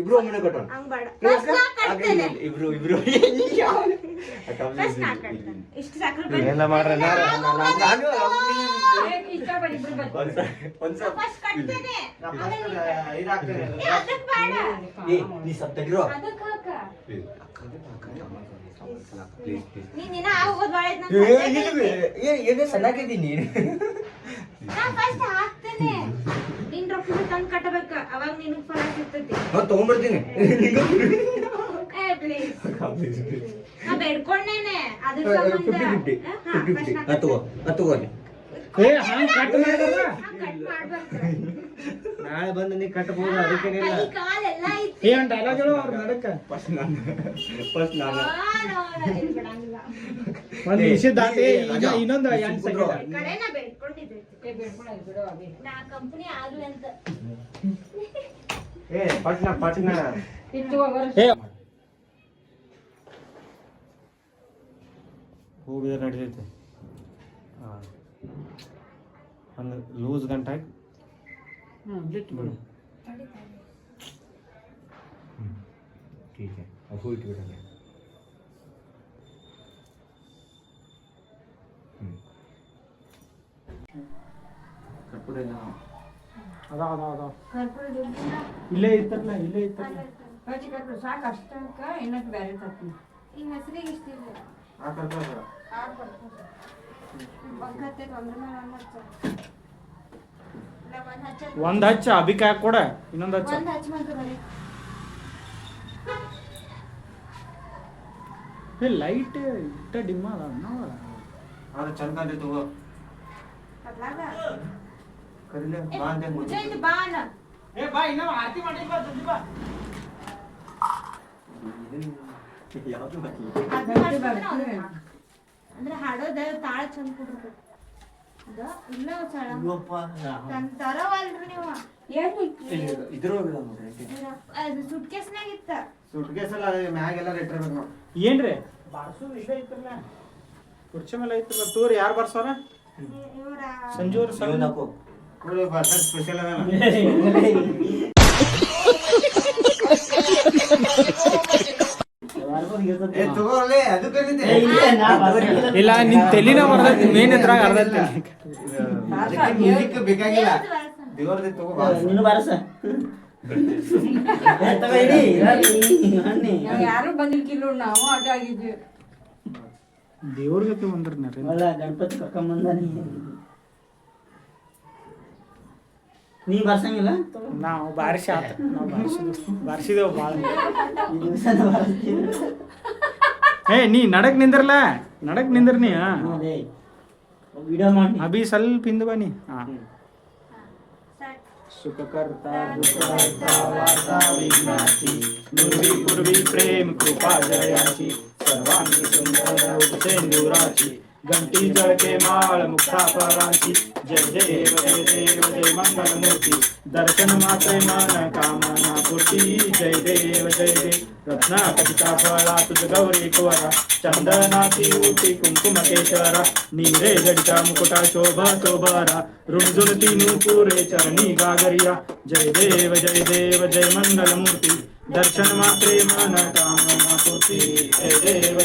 ಇಬ್ರು ಒಮ್ಮೆ ಕಟ್ಟೋಣ. ಇಬ್ರು ಎಲ್ಲ ಮಾಡ್ರ ನೀ ಸಬ್ ತಗಿರೋ ಏನೇ ಸಣ್ಣಾಗಿದ್ದೀನಿ ಕಟ್ಟಬೇಕ ಅವಾಗ ನಿನಗ್ ಫಲ ಸಿಗ್ತೈತಿ. ತಗೊಂಡ್ಬಿಡ್ತೀನಿ ಬೇಡ್ಕೊಂಡೇನೆ ಅದ್ರ ನಾಳೆ ಬಂದು ನೀ ಕಟ್ಟಬಹುದು. ಅದಕ್ಕೇನಿಲ್ಲ ಡೈಲಾಗ್ ಹೇಳು ಅವ್ರ ನಡಕ ಒಂದು ವಿಷಯ ದಾಟಿ ಇನ್ನೊಂದು ಪಟ್ನ ಹೋಗಿದ್ರೆ ನಡೀತೈತೆ. ಒಂದು ಲೂಸ್ ಗಂಟೆ ಹಾಕಿ ಬಿಡು. ठीक है अब हो इट बिड़ा ಕರ್ಪೂರ ಇಲ್ಲೇ ಇತ್ತಲ್ಲ ಸಾಕು ಅಷ್ಟಕ್ಕ ಏನಕ್ಕೆ ಬೇರೆ ತರ್ತೀನಿ. ಈ ಹೆಸರಿಗೆ ಇಷ್ಟಿಲ್ಲ ಒಂದ್ ಹಚ್ಚ ಅಭಿಕಾಯ ಕೊಡ ಇನ್ನೊಂದ್ ಹಚ್ಚ ಲೈಟ್ ಇಟ್ಟ ಡಿಮ್ಮ ಅದ ಚಂದ ತಗೋ ಕರಿಲೆ ಬಾ ಇನ್ನ ಆರತಿ ಮಾಡಿ ಬಾ ಜಲ್ದಿ ಬಾ. ಅಂದ್ರೆ ಹಾಡೋದ ತಾಳ ಚಂದ ಕೊಡ್ಬೇಕು. ಇಲ್ಲ ತರವಲ್ರಿ ನೀವು ಸುಟ್ಕೇಸ್ನಾಗ ಇತ್ತ ಸುಟ್ಕೇಸ್ ಅಲ್ಲ ಮ್ಯಾಗೆಲ್ಲ ಇಟ್ಟಿರ್ಬೇಕು ನಾವು. ಏನ್ರಿ ಬಾರ್ಸು ಇಲ್ಲೇ ಐತ್ರಲ್ಲ ಕುರ್ಚಿ ಮೇಲೆ ಐತ್ರಲ್ಲ ತೋರಿ ಯಾರು ಬಾರ್ಸೋರ ಸಂಜು ಅವ್ರ ಸ್ಪೆಷಲ್ ಇಲ್ಲ ನಿನ್ ತೆಲಿನ ಬರ್ತೈತಿ ಮೇನ್ ಎದ್ರಾಗ ಅರ್ಧೈತಿ ಬೇಕಾಗಿಲ್ಲ ಯಾರು ಬಂದಿರ್ಕಿಲ್ಲ ನಾವು ಆಟ ಆಗಿದ್ವಿ. ದೇವ್ರ ಜೊತೆ ಬಂದ್ರ ಗಣಪತಿ ಕರ್ಕೊಂಬಂದ ನೀ ಬರ್ಸಂಗಿಲ್ಲ ನಾವು ಬಾರಿಸಿ ಆತ ನಾವು ಬಾರಿಸಿದೇವು ಭಾಳ. ನೀ ನಡಕ್ ನಿಂದ್ರಲ್ಲ ನಡಕ್ ನಿಂದ್ರ ನೀ ವಿಡಿಯೋ ಮಾಡಿ ಅಭಿ ಸ್ವಲ್ಪ ಹಿಂದ್ ಬನ್ನಿ. सुखकर्ता दुःखहर्ता वार्ता विघ्नाची नुर्वी पूर्वी प्रेम कृपा जयाची सर्वांगी सुंदर उपसेंदुराची घंटी जळके माळ मुक्ता फळांची जय देव जय मंगल मूर्ती दर्शन मात्रे मन कामना पूर्ती जय देव रत्ना कटिका फळा तुझ गौरी कुवरा चंदनाची उटी कुंकुम केशरा नीरे जडिता मुकुटा शोभा शोभरा रुणझुनती नूपुरे चरणी गागरिया जय देव जय मंगल मूर्ती दर्शन मात्रे मन कामना पूर्ती जय देव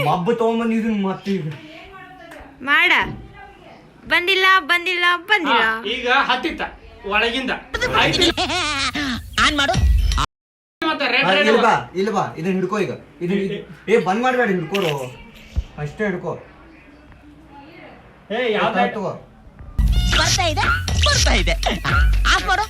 ಹಬ್ಬ ತಗೊಂಡ್ಬಂದಿದ್ರು ಮತ್ತೆ ಮಾಡ ಬಂದಿಲ್ಲ ಬಂದಿಲ್ಲ ಬಂದಿಲ್ಲ ಈಗ ಹತ್ತಿತ್ತ ಒಳಗಿಂದ ಇಲ್ವಾ ಇದನ್ನ ಹಿಡ್ಕೋ. ಈಗ ಇದನ್ನ ಬಂದ್ ಮಾಡ್ಬೇಡ, ಹಿಡ್ಕೋರು ಅಷ್ಟೇ ಹಿಡ್ಕೋ. ಯಾವ್ದು ಬರ್ತಾ ಇದೆ ಆಫ್ ಮಾಡು.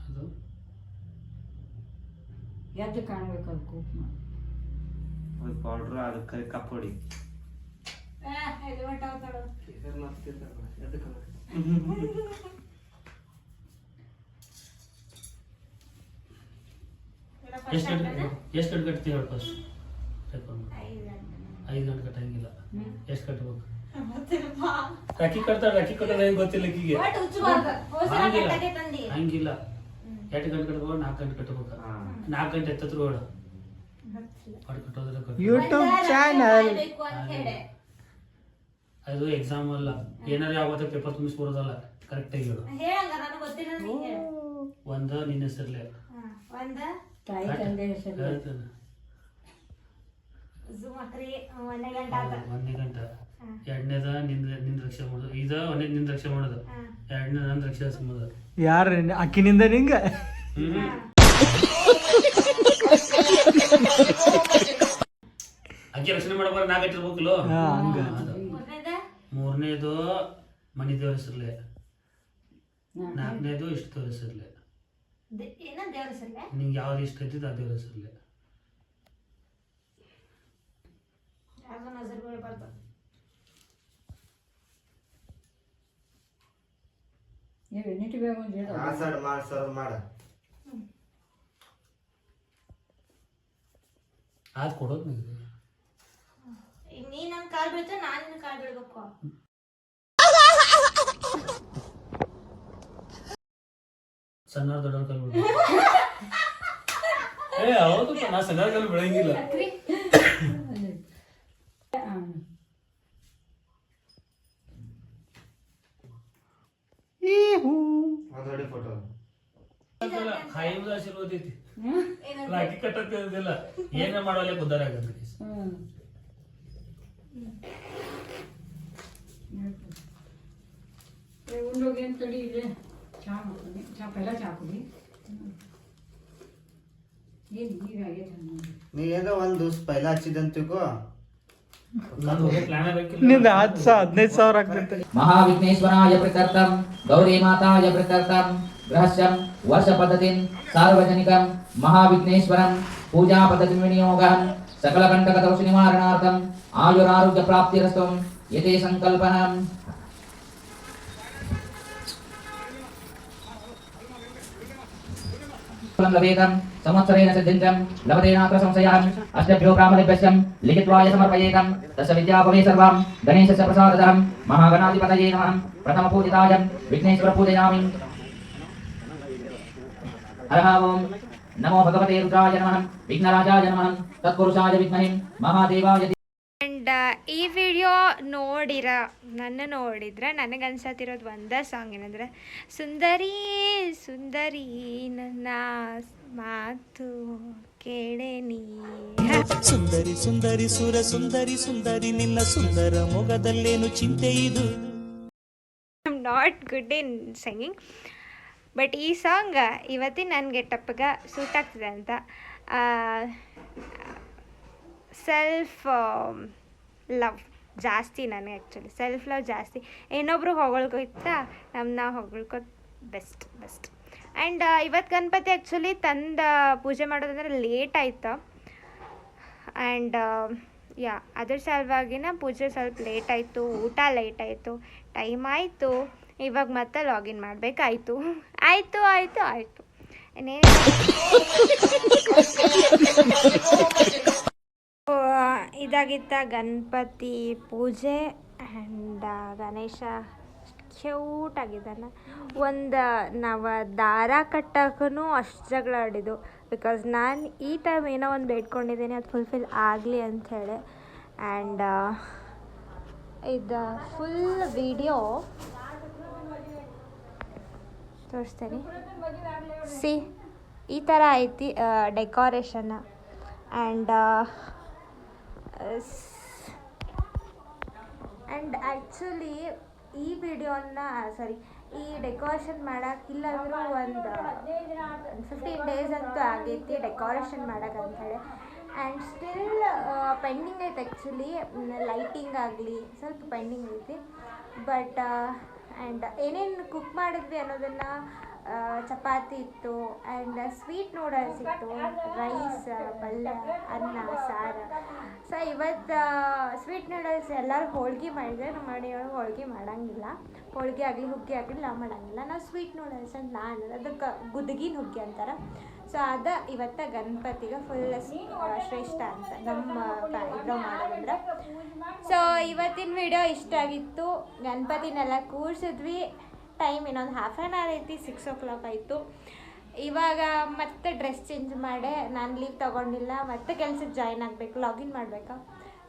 ಅದು ಎದ್ದು ಕಾಣ್ಬೇಕು ಅದು ಕುಂಕುಮ. ಪೌಡ್ರ್ ಅದಕ್ಕೆ ಕಪ್ಪೊಡಿ ಎಷ್ಟು ಗಂಟೆ ಕಟ್ತೀವಿ ಹೇಳಿ ಫಸ್ಟ್ 5 ಗಂಟೆ ಕಟ್ಟಂಗಿಲ್ಲ. ಎಷ್ಟು ಕಟ್ಬೇಕು? ರಾಖಿ ಕಟ್ತಾಳೆ, ರಾಖಿ ಕಟ್ಟೋದು ಹೆಂಗೆ ಗೊತ್ತಿಲ್ಲ ಈಕಿಗೆ. ಹಂಗಿಲ್ಲ 8 ಗಂಟೆ ಕಟ್ಬೇಕು, 4 ಗಂಟೆ ಕಟ್ಬೇಕು. 4 ಗಂಟೆ ಎತ್ತತ್ರ ಬೇಡ ಕಟ್ಟೋದ್ರೆ ಯೂಟ್ಯೂಬ್ ಚಾನಲ್ ಅದು ಎಕ್ಸಾಮ್ ಅಲ್ಲ, ಏನಾರ ಯಾವತ್ತ ಪೇಪರ್ ತುಂಬಿಸ್ಬರೋದಲ್ಲ. ಕರೆಕ್ಟಾಗಿ ಹೇಳು. ಒಂದ ನಿನ್ನ ಹೆಸರ್ಲೆ, ತಾಯಿ ತಂದೆ ಹೆಸರು. ಹೇಳ್ತಾನೆ 1 ಗಂಟೆ. ಎರಡನೇದ ನಿಂದ ರಕ್ಷೆ ಮಾಡೋದು. ಇದ ಒಂದೇ ನಿಂದ ರಕ್ಷೆ ಮಾಡೋದು, ಎರಡನೇ ನಂದು ರಕ್ಷೆ ಮಾಡೋದು. ಯಾರು ಅಕ್ಕಿನಿಂದ ನಿಂಗ ಅಕ್ಕಿ ರಕ್ಷಣೆ ಮಾಡಬಾರ 4 ಗಂಟೆ ಇರ್ಬೇಕಿಲ್ಲೋ. ಮೂರನೇದು ಮನಿ ದೇವ್ರ ಹೆಸರ್ಲೆ, 4ನೇದು ಇಷ್ಟ ದೇವ್ರ ಹೆಸರ್ಲೆ. ನಿಂಗೆ ಯಾವ್ದು ಇಷ್ಟ ಐತಿದ್ದು ಆ ದೇವ್ರ ಹೆಸರ್ಲೆ. ಎಣ್ಣಿಟ್ಟು ಬೇಕು ಅಂತ ಮಾಡ ಅದು ಕೊಡೋದು ನಿಂಗೆ. ನೀ ನನ್ನ ಕಾಲ್ ಬೀಳ್ತ, ನಾನು ನಿನ್ನ ಕಾಲ್ ಬೀಳ್ಬೇಕು. ಸಣ್ಣ ದೊಡ್ಡ ಕಲ್ ಬಿಡು. ಹೌದಪ್ಪ, ನಾ ಸಣ್ಣ ಕಲ್ ಬೆಳಂಗಿಲ್ಲ. ಫೋಟೋ ಹಾಯಿದ ಆಶೀರ್ವಾದ ಐತಿ. ರಾಖಿ ಕಟ್ಟೋದಿಲ್ಲ, ಏನ ಮಾಡೋಲ್ಲ ಉದ್ದಾರ ಆಗತ್ತೆ. ಉಂಡೋಗಿ ಅಂತ ತಡಿ ಇದೆ. ಚಾ ಮಾಡ್ತೀನಿ, ಪೆಲ್ಲ ಚಾ ಕುಡಿ. ಏನು ಈಗ ಆಗೈತೆ ನೀ ಏನೋ ಒಂದು ದಿವಸ ಪೈಲ ಹಚ್ಚಿದಂತಿಗೋ ನಿಂದ 15,000 ಆಗ್ತೈತೆ. महाविघ्नेश्वराय प्रकर्तम गौरी माताय प्रकर्तम गृहस्यं वर्ष पद्धतिं सार्वजनिकं महाविघ्नेश्वरं पूजा पद्धतिं विनियोगं सकल कंटक दोष निवारणार्थं आयुरारोग्य प्राप्तिरस्तु यते संकल्पनं लभेदं संवत्सरेण सिद्धिं लभतेनात्र संशयः अष्टभ्यो ब्राह्मणेभ्यः लिखित्वाय समर्पयेतं तस्य विद्यापवे सर्वं गणेशस्य प्रसादतः महागणाधिपतये नमः प्रथमपूजिताय विघ्नेश्वर पूजयामि हरः ओं नमो भगवते रुद्राय नमः विघ्नराजाय नमः तत्पुरुषाय विद्महे महादेवाय ಆ್ಯಂಡ್ ಈ ವಿಡಿಯೋ ನೋಡಿದ್ರೆ ನನಗನ್ಸತ್ತಿರೋದು ಒಂದೇ ಸಾಂಗ್ ಏನಂದರೆ ಸುಂದರಿ ಸುಂದರಿ ನನ್ನ ಮಾತು ಕೇಳೆ ನೀ. ಸುಂದರಿ ಸುಂದರಿ ಸುರ ಸುಂದರಿ ಸುಂದರಿ ನಿನ್ನ ಸುಂದರ ಮೊಗದಲ್ಲೇನು ಚಿಂತೆ ಇದು. I am not good in singing, but ಈ ಸಾಂಗ್ ಇವತ್ತಿನ ನನ್ನ ಗೆಟಪ್ಗೆ ಸೂಟ್ ಆಗ್ತದೆ ಅಂತ. ಸೆಲ್ಫ್ ಲವ್ ಜಾಸ್ತಿ ನನಗೆ, ಆ್ಯಕ್ಚುಲಿ ಸೆಲ್ಫ್ ಲವ್ ಜಾಸ್ತಿ. ಇನ್ನೊಬ್ರು ಹೊಗಳ್ಕೊಯ್ತಾ ನಾವು ಹೊಗಳ್ಕೋದು ಬೆಸ್ಟ್. ಆ್ಯಂಡ್ ಇವತ್ತು ಗಣಪತಿ ಆ್ಯಕ್ಚುಲಿ ಪೂಜೆ ಮಾಡೋದಂದ್ರೆ ಲೇಟ್ ಆಯಿತು. ಆ್ಯಂಡ್ ಅದ್ರ ಸಲುವಾಗಿನ ಪೂಜೆ ಸ್ವಲ್ಪ ಲೇಟ್ ಆಯಿತು, ಊಟ ಲೇಟ್ ಆಯಿತು, ಟೈಮ್ ಆಯಿತು. ಇವಾಗ ಮತ್ತೆ ಲಾಗಿನ್ ಮಾಡಬೇಕಾಯ್ತು. ಆಯಿತು ಇನ್ನೇನು ಇದಾಗಿತ್ತ ಗಣಪತಿ ಪೂಜೆ. ಆ್ಯಂಡ್ ಗಣೇಶ ಕ್ಯೂಟ್ ಆಗಿದ್ದಾನೆ. ನಾವು ದಾರ ಕಟ್ಟಕ್ಕೂ ಅಷ್ಟು ಜಗಳ ಆಡಿದ್ದು, ಬಿಕಾಸ್ ನಾನು ಈ ಟೈಮ್ ಏನೋ ಒಂದು ಬೇಡ್ಕೊಂಡಿದ್ದೀನಿ, ಅದು ಫುಲ್ಫಿಲ್ ಆಗಲಿ ಅಂಥೇಳಿ. ಆ್ಯಂಡ್ ಇದು ಫುಲ್ ವಿಡಿಯೋ ತೋರಿಸ್ತೀನಿ. ಸಿ ಈ ಥರ ಐತಿ ಡೆಕೋರೇಷನ್. ಆ್ಯಂಡ್ ಆ್ಯಕ್ಚುಲಿ ಈ ವಿಡಿಯೋನ ಈ ಡೆಕೋರೇಷನ್ ಮಾಡೋಕ್ಕಿಲ್ಲಂದ್ರೂ ಒಂದು 15 ಡೇಸ್ ಅಂತೂ ಆಗೈತಿ ಡೆಕೋರೇಷನ್ ಮಾಡೋಕೆ ಅಂಥೇಳಿ. ಆ್ಯಂಡ್ ಸ್ಟಿಲ್ ಪೆಂಡಿಂಗ್ ಐತೆ ಆ್ಯಕ್ಚುಲಿ, ಲೈಟಿಂಗ್ ಆಗಲಿ ಸ್ವಲ್ಪ ಪೆಂಡಿಂಗ್ ಐತಿ. ಬಟ್ ಆ್ಯಂಡ್ ಏನೇನು ಕುಕ್ ಮಾಡಿದ್ವಿ ಅನ್ನೋದನ್ನು ಚಪಾತಿ ಇತ್ತು ಆ್ಯಂಡ್ ಸ್ವೀಟ್ ನೂಡಲ್ಸ್ ಇತ್ತು, ರೈಸ್, ಪಲ್ಯ, ಅನ್ನ, ಸಾರು. ಸೊ ಇವತ್ತು ಸ್ವೀಟ್ ನೂಡಲ್ಸ್ ಎಲ್ಲರೂ ಹೋಳ್ಗೆ ಮಾಡಿದರೆ ನಮ್ಮ ಮನೆಯೊಳಗೆ ಹೋಳ್ಗೆ ಮಾಡೋಂಗಿಲ್ಲ. ಹೋಳ್ಗೆ ಆಗಲಿ ಹುಗ್ಗಿ ಆಗಲಿ ನಾವು ಮಾಡೋಂಗಿಲ್ಲ. ನಾವು ಸ್ವೀಟ್ ನೂಡಲ್ಸ್ ಅಂತ ನಾನು ಅದಕ್ಕೆ ಗುದ್ಗಿನ ಹುಗ್ಗಿ ಅಂತಾರೆ. ಸೊ ಅದು ಇವತ್ತು ಗಣಪತಿಗೆ ಫುಲ್ ಶ್ರೇಷ್ಠ ಅಂತ ನಮ್ಮ ಇದ್ರಾಗ ಮಾಡೋದಂದ್ರೆ. ಸೊ ಇವತ್ತಿನ ವಿಡಿಯೋ ಇಷ್ಟ ಆಗಿತ್ತು. ಗಣಪತಿನೆಲ್ಲ ಕೂರಿಸಿದ್ವಿ. ಟೈಮ್ ಇನ್ನೊಂದು ಹಾಫ್ ಆನ್ ಅವರ್ ಐತಿ, 6 o'clock ಆಯಿತು. ಇವಾಗ ಮತ್ತೆ ಡ್ರೆಸ್ ಚೇಂಜ್ ಮಾಡಿ ನಾನು ಲೀವ್ ತೊಗೊಂಡಿಲ್ಲ, ಮತ್ತೆ ಕೆಲ್ಸಕ್ಕೆ ಜಾಯ್ನ್ ಆಗಬೇಕು, ಲಾಗಿನ್ ಮಾಡಬೇಕಾ.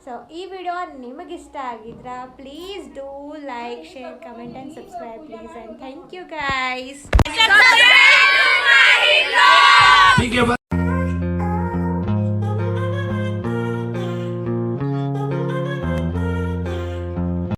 ಸೊ ಈ ವಿಡಿಯೋ ನಿಮಗೆ ಇಷ್ಟ ಆಗಿದ್ರೆ please do like, share, comment and subscribe please and thank you guys.